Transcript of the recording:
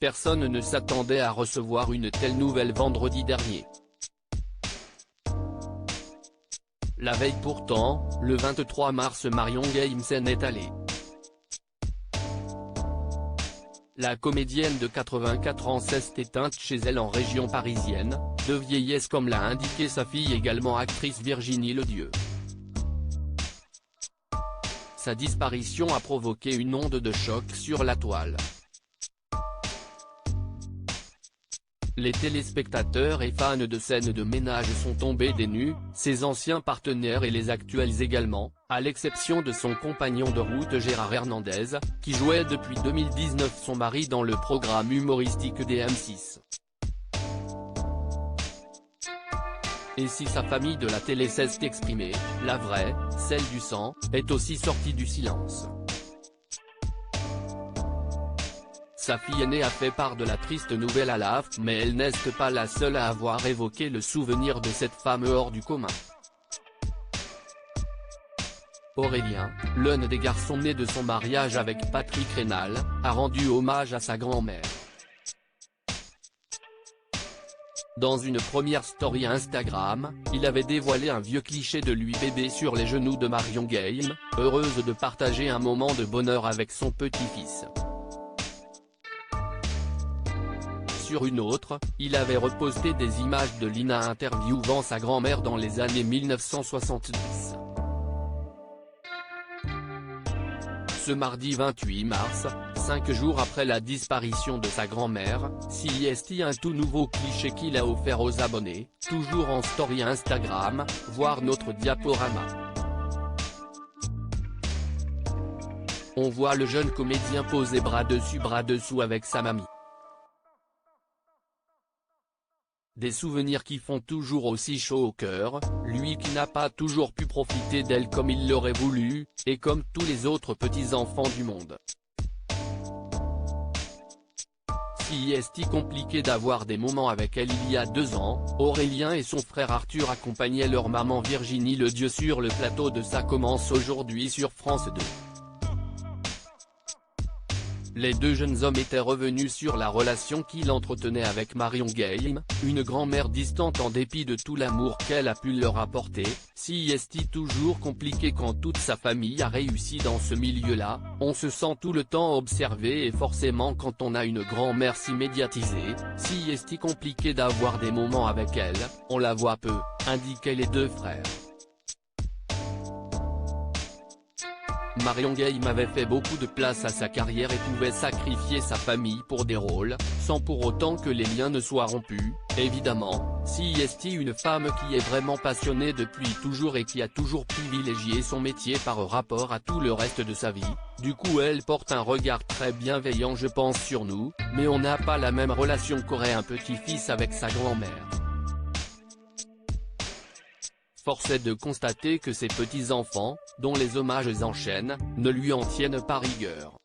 personne ne s'attendait à recevoir une telle nouvelle vendredi dernier. La veille pourtant, le 23 mars, Marion Games s'en est allée. La comédienne de 84 ans s'est éteinte chez elle en région parisienne, de vieillesse comme l'a indiqué sa fille également actrice Virginie Ledieu. Sa disparition a provoqué une onde de choc sur la toile. Les téléspectateurs et fans de scènes de ménage sont tombés des nues, ses anciens partenaires et les actuels également, à l'exception de son compagnon de route Gérard Hernandez, qui jouait depuis 2019 son mari dans le programme humoristique des M6. Et si sa famille de la télé s'est exprimée, la vraie, celle du sang, est aussi sortie du silence. Sa fille aînée a fait part de la triste nouvelle à l'AFP, mais elle n'est pas la seule à avoir évoqué le souvenir de cette femme hors du commun. Aurélien, l'un des garçons nés de son mariage avec Patrick Rénal, a rendu hommage à sa grand-mère. Dans une première story Instagram, il avait dévoilé un vieux cliché de lui bébé sur les genoux de Marion Games, heureuse de partager un moment de bonheur avec son petit-fils. Sur une autre, il avait reposté des images de Lina interviewant sa grand-mère dans les années 1970. Ce mardi 28 mars, 5 jours après la disparition de sa grand-mère, CIST un tout nouveau cliché qu'il a offert aux abonnés, toujours en story Instagram, voir notre diaporama. On voit le jeune comédien posé bras dessous avec sa mamie. Des souvenirs qui font toujours aussi chaud au cœur, lui qui n'a pas toujours pu profiter d'elle comme il l'aurait voulu, et comme tous les autres petits-enfants du monde. Si est-il compliqué d'avoir des moments avec elle il y a 2 ans, Aurélien et son frère Arthur accompagnaient leur maman Virginie Ledieu sur le plateau de Ça commence aujourd'hui sur France 2. Les deux jeunes hommes étaient revenus sur la relation qu'il entretenait avec Marion Games, une grand-mère distante en dépit de tout l'amour qu'elle a pu leur apporter. Si est toujours compliqué quand toute sa famille a réussi dans ce milieu-là, on se sent tout le temps observé et forcément quand on a une grand-mère si médiatisée, si est compliqué d'avoir des moments avec elle, on la voit peu, indiquaient les deux frères. Marion Games avait fait beaucoup de place à sa carrière et pouvait sacrifier sa famille pour des rôles, sans pour autant que les liens ne soient rompus, évidemment. Si est une femme qui est vraiment passionnée depuis toujours et qui a toujours privilégié son métier par rapport à tout le reste de sa vie, du coup elle porte un regard très bienveillant je pense sur nous, mais on n'a pas la même relation qu'aurait un petit-fils avec sa grand-mère. Force est de constater que ses petits-enfants, dont les hommages enchaînent, ne lui en tiennent pas rigueur.